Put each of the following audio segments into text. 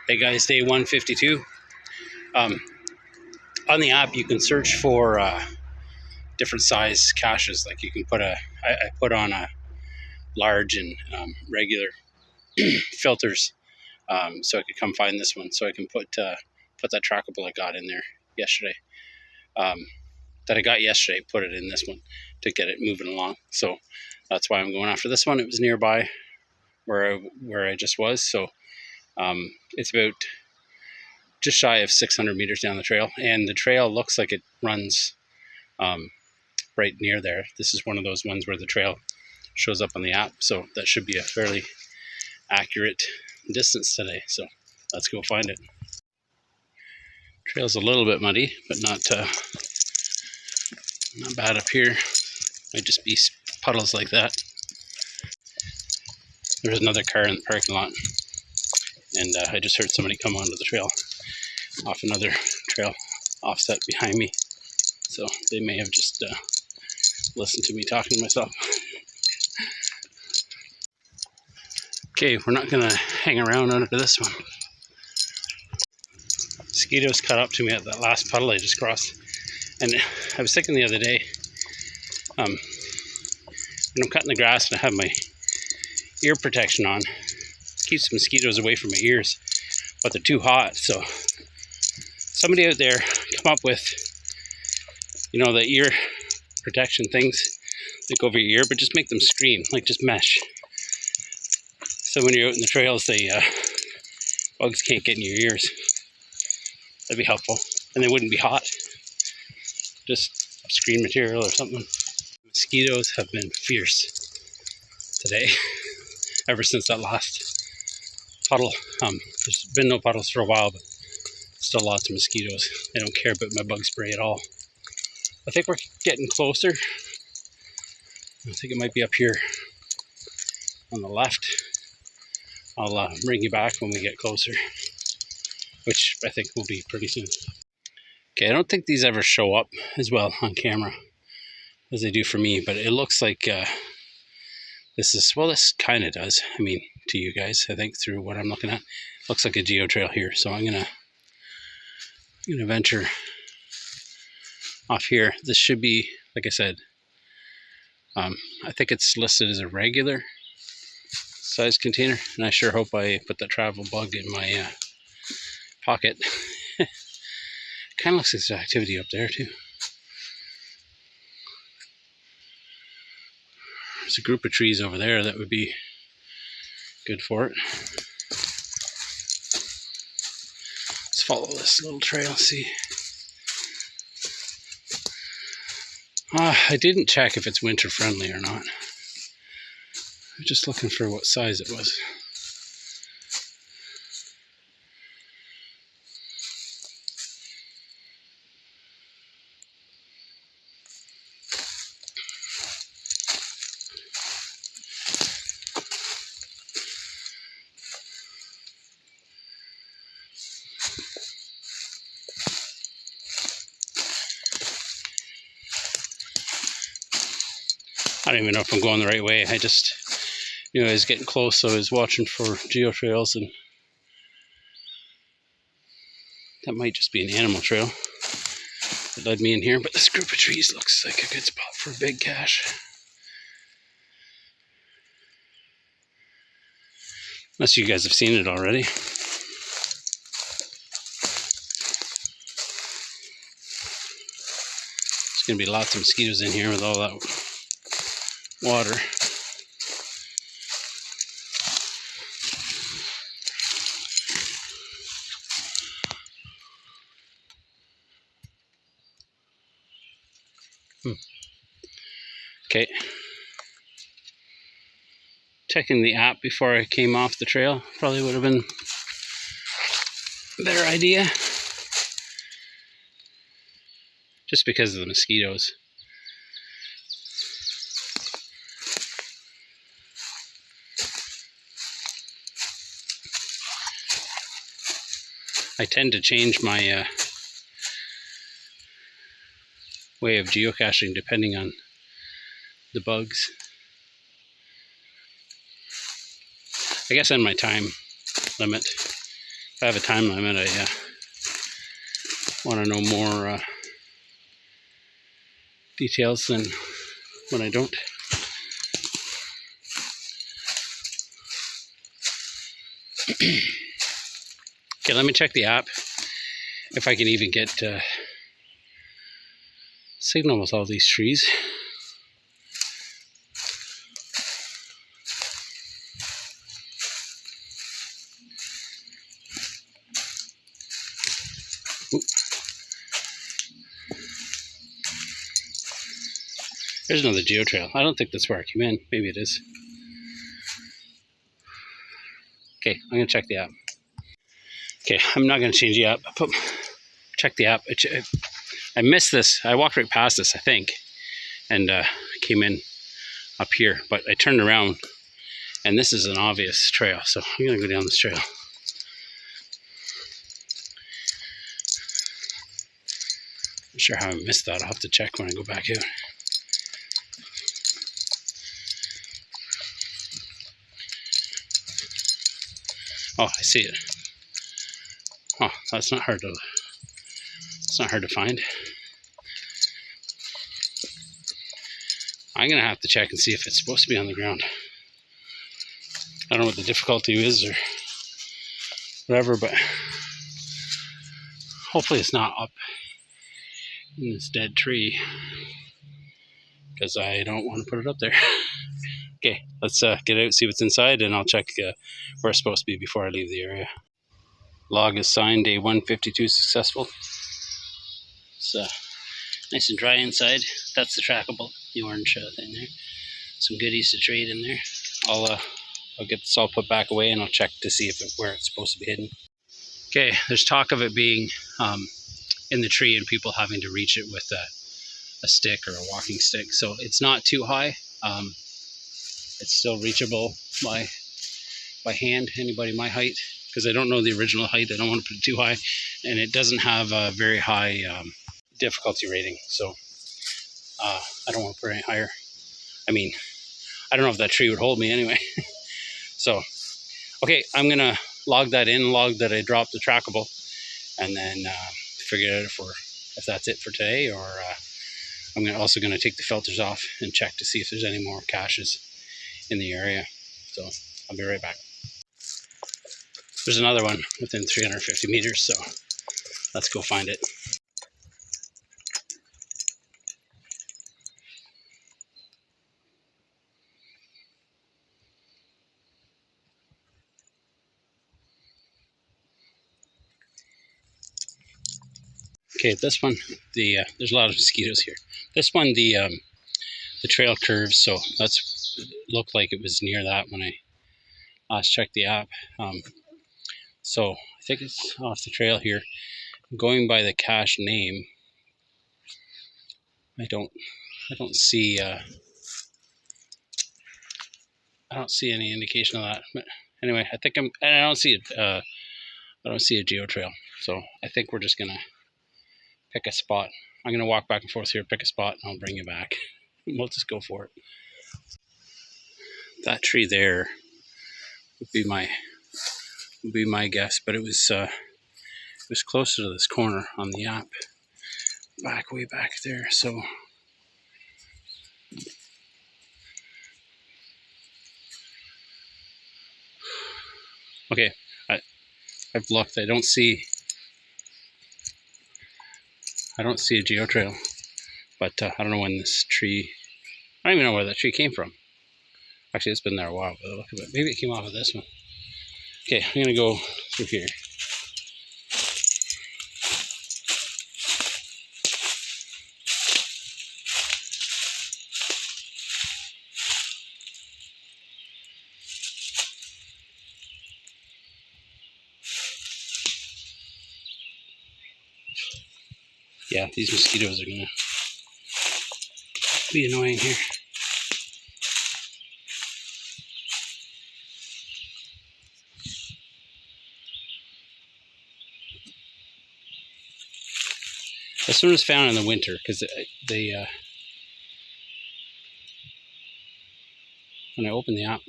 Hey guys, day 152. On the app, you can search for different size caches. Like you can put I put on a large and regular filters, so I could come find this one. So I can put that trackable I got in there yesterday. That I got yesterday, put it in this one to get it moving along. So that's why I'm going after this one. It was nearby where I just was. So it's about just shy of 600 meters down the trail, and the trail looks like it runs right near there. This is one of those ones where the trail shows up on the app, so that should be a fairly accurate distance today. So let's go find it. Trail's a little bit muddy, but not bad up here. Might just be puddles like that. There's another car in the parking lot, and I just heard somebody come onto the trail off another trail offset behind me. So they may have just listened to me talking to myself. Okay, we're not gonna hang around under this one. Mosquitoes caught up to me at that last puddle I just crossed. And I was thinking the other day, when I'm cutting the grass and I have my ear protection on, it keeps mosquitoes away from my ears, but they're too hot. So somebody out there come up with, the ear protection things that go over your ear, but just make them screen, like just mesh. So when you're out in the trails, bugs can't get in your ears. That'd be helpful, and they wouldn't be hot. Just screen material or something. Mosquitoes have been fierce today, ever since that last puddle. There's been no puddles for a while, but still lots of mosquitoes. They don't care about my bug spray at all. I think we're getting closer. I think it might be up here on the left. I'll bring you back when we get closer, which I think will be pretty soon. Okay, I don't think these ever show up as well on camera as they do for me, but it looks like this kind of does. I mean, to you guys, I think through what I'm looking at, looks like a geo trail here. So I'm gonna venture off here. This should be, like I said, I think it's listed as a regular size container, and I sure hope I put that travel bug in my pocket. Kind of looks like there's activity up there too. There's a group of trees over there that would be good for it. Let's follow this little trail, see. I didn't check if it's winter friendly or not. I'm just looking for what size it was. I don't even know if I'm going the right way. I just I was getting close, so I was watching for geo trails, and that might just be an animal trail that led me in here. But this group of trees looks like a good spot for a big cache. Unless you guys have seen it already. There's going to be lots of mosquitoes in here with all that water. Okay. Checking the app before I came off the trail probably would have been a better idea. Just because of the mosquitoes. I tend to change my way of geocaching depending on the bugs. I guess on my time limit, if I I have a time limit, I want to know more details than when I don't. Okay, let me check the app if I can even get signal with all these trees. Ooh. There's another geotrail. I don't think that's where I came in. Maybe it is. Okay, I'm gonna check the app. Okay, I'm not gonna change the app. Check the app. I missed this. I walked right past this, I think, and came in up here, but I turned around and this is an obvious trail, so I'm gonna go down this trail. Not sure how I missed that. I'll have to check when I go back out. Oh, I see it. Oh, that's not hard to. It's not hard to find. I'm gonna have to check and see if it's supposed to be on the ground. I don't know what the difficulty is or whatever, but hopefully it's not up in this dead tree, because I don't want to put it up there. Okay, let's get out, see what's inside, and I'll check where it's supposed to be before I leave the area. Log is signed, day 152 successful. It's nice and dry inside. That's the trackable, the orange thing there. Some goodies to trade in there. I'll get this all put back away and I'll check to see where it's supposed to be hidden. Okay, there's talk of it being in the tree and people having to reach it with a stick or a walking stick. So it's not too high. It's still reachable by hand, anybody my height, because I don't know the original height. I don't want to put it too high, and it doesn't have a very high difficulty rating, so I don't want to put it any higher. I mean, I don't know if that tree would hold me anyway. So, okay, I'm gonna log that I dropped the trackable, and then figure out if that's it for today, or I'm also gonna take the filters off and check to see if there's any more caches in the area. So I'll be right back. There's another one within 350 meters, so let's go find it. Okay, this one, there's a lot of mosquitoes here. This one, the trail curves, so that's looked like it was near that when I last checked the app. So I think it's off the trail here. Going by the cache name, I don't see any indication of that. But anyway, I don't see it. I don't see a geotrail, so I think we're just gonna pick a spot. I'm gonna walk back and forth here, pick a spot, and I'll bring you back. We'll just go for it. That tree there would be my guess, but it was closer to this corner on the app, way back there. So okay, I've looked. I don't see a geotrail, but I don't know when this tree. I don't even know where that tree came from. Actually, it's been there a while, but look at it. Maybe it came off of this one. Okay, I'm gonna go through here. Yeah, these mosquitoes are gonna be annoying here. This one was found in the winter because when I opened the app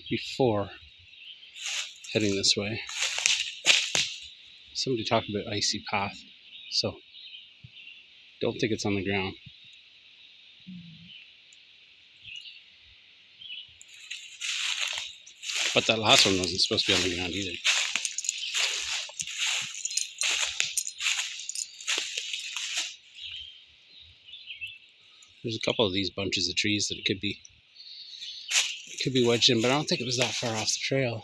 before heading this way, somebody talked about icy path, so don't think it's on the ground. But that last one wasn't supposed to be on the ground either. There's a couple of these bunches of trees that it could be wedged in, but I don't think it was that far off the trail.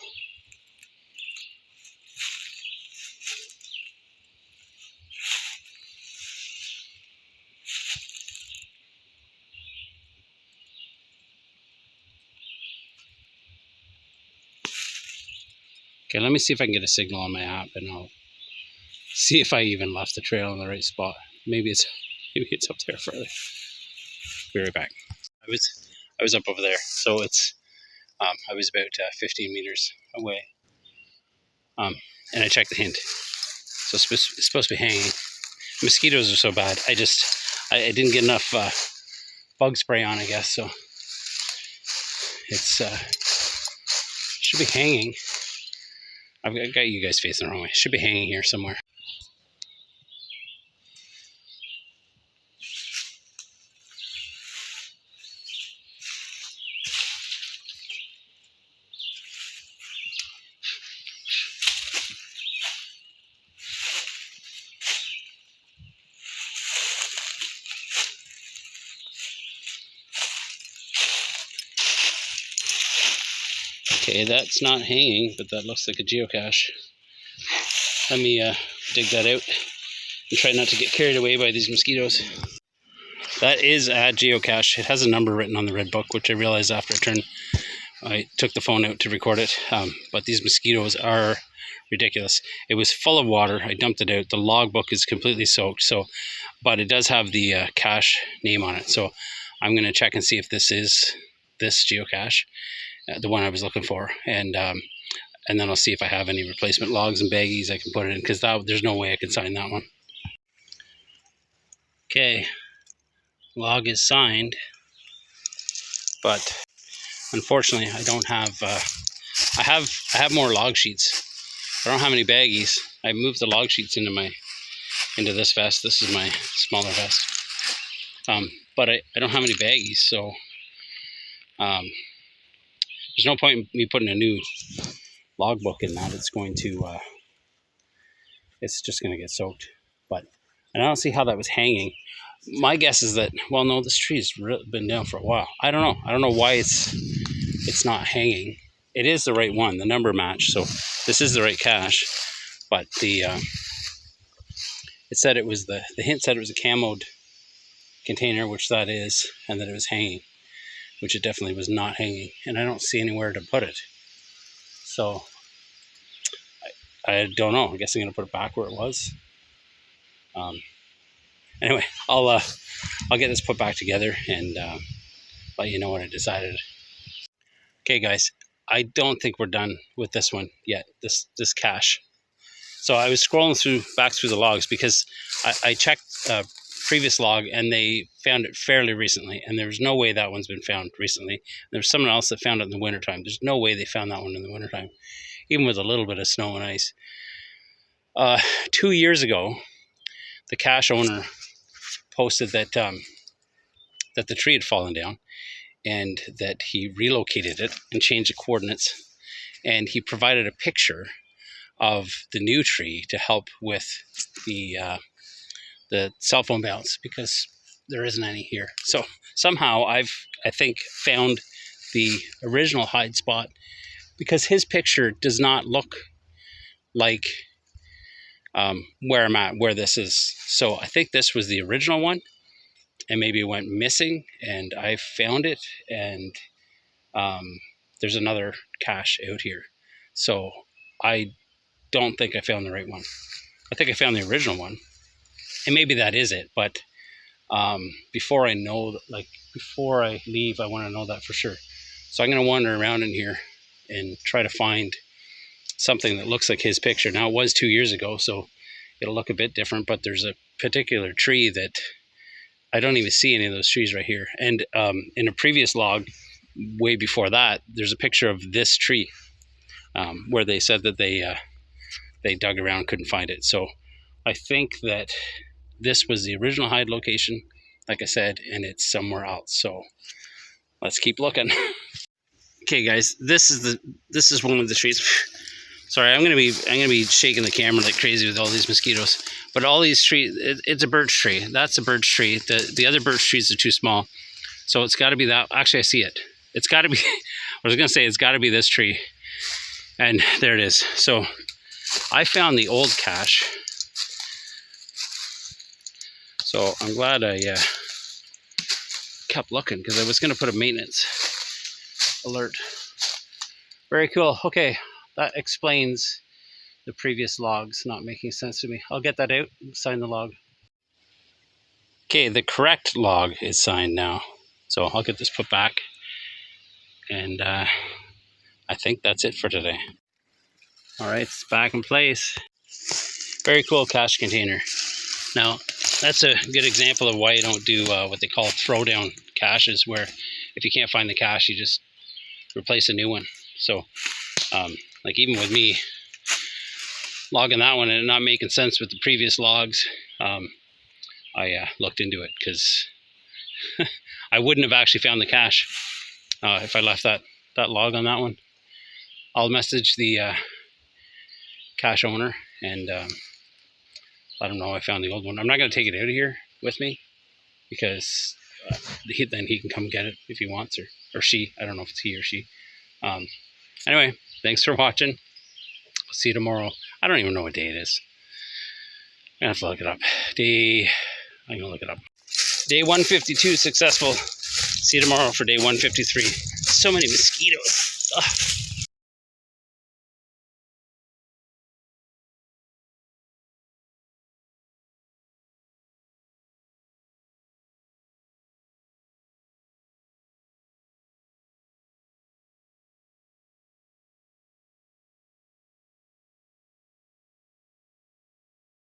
Okay, let me see if I can get a signal on my app, and I'll see if I even left the trail in the right spot. Maybe it's up there further. Be right back. I was up over there, so it's I was about 15 meters away, and I checked the hint. So it's supposed to be hanging. Mosquitoes are so bad. I didn't get enough bug spray on, I guess. So it's should be hanging. I've got you guys facing the wrong way. It should be hanging here somewhere. Okay, that's not hanging, but that looks like a geocache. Let me dig that out and try not to get carried away by these mosquitoes. That is a geocache. It has a number written on the red book, which I realized after I took the phone out to record it. But these mosquitoes are ridiculous. It was full of water. I dumped it out. The logbook is completely soaked. But it does have the cache name on it. So I'm going to check and see if this is this geocache, the one I was looking for, and then I'll see if I have any replacement logs and baggies I can put it in, because there's no way I can sign that one. Okay, log is signed, but unfortunately I don't have. I have more log sheets. I don't have any baggies. I moved the log sheets into this vest. This is my smaller vest, but I don't have any baggies, so there's no point in me putting a new logbook in that. It's just going to get soaked. But and I don't see how that was hanging. My guess is that, well, no, this tree's been down for a while. I don't know why it's not hanging. It is the right one, the number match, so this is the right cache. But it said it was the hint said it was a camoed container, which that is, and that it was hanging, which it definitely was not hanging, and I don't see anywhere to put it. So I don't know. I guess I'm gonna put it back where it was. Anyway, I'll get this put back together and let you know what I decided. Okay, guys, I don't think we're done with this one yet. This cache. So I was scrolling back through the logs because I checked a previous log and they found it fairly recently, and there's no way that one's been found recently. There's someone else that found it in the wintertime. There's no way they found that one in the wintertime, even with a little bit of snow and ice. 2 years ago, the cache owner posted that that the tree had fallen down and that he relocated it and changed the coordinates, and he provided a picture of the new tree to help with the cell phone bounce, because there isn't any here. So somehow I think found the original hide spot, because his picture does not look like where I'm at, where this is. So I think this was the original one, and maybe it went missing, and I found it, and there's another cache out here. So I don't think I found the right one. I think I found the original one, and maybe that is it. But before I leave, I want to know that for sure. So I'm going to wander around in here and try to find something that looks like his picture. Now, it was 2 years ago, so it'll look a bit different, but there's a particular tree that I don't even see any of those trees right here. And in a previous log, way before that, there's a picture of this tree where they said that they they dug around, couldn't find it. So I think that this was the original hide location, like I said, and it's somewhere else. So let's keep looking. Okay, guys, this is one of the trees. Sorry, I'm gonna be shaking the camera like crazy with all these mosquitoes. But all these trees, it's a birch tree. That's a birch tree. The other birch trees are too small, so it's got to be that. Actually, I see it. It's got to be. I was gonna say it's got to be this tree, and there it is. So I found the old cache. So I'm glad I kept looking, because I was gonna put a maintenance alert. Very cool. Okay, that explains the previous logs not making sense to me. I'll get that out and sign the log. Okay, the correct log is signed now. So I'll get this put back. And I think that's it for today. All right, it's back in place. Very cool cache container. Now, that's a good example of why you don't do what they call throwdown caches, where if you can't find the cache, you just replace a new one. So, like even with me logging that one and not making sense with the previous logs, I looked into it, because I wouldn't have actually found the cache if I left that log on that one. I'll message the cache owner and let him know I found the old one. I'm not going to take it out of here with me, because then he can come get it if he wants, or she. I don't know if it's he or she. Anyway, thanks for watching. I'll see you tomorrow. I don't even know what day it is. I'm going to have to look it up. I'm going to look it up. Day 152 successful. See you tomorrow for day 153. So many mosquitoes. Ugh.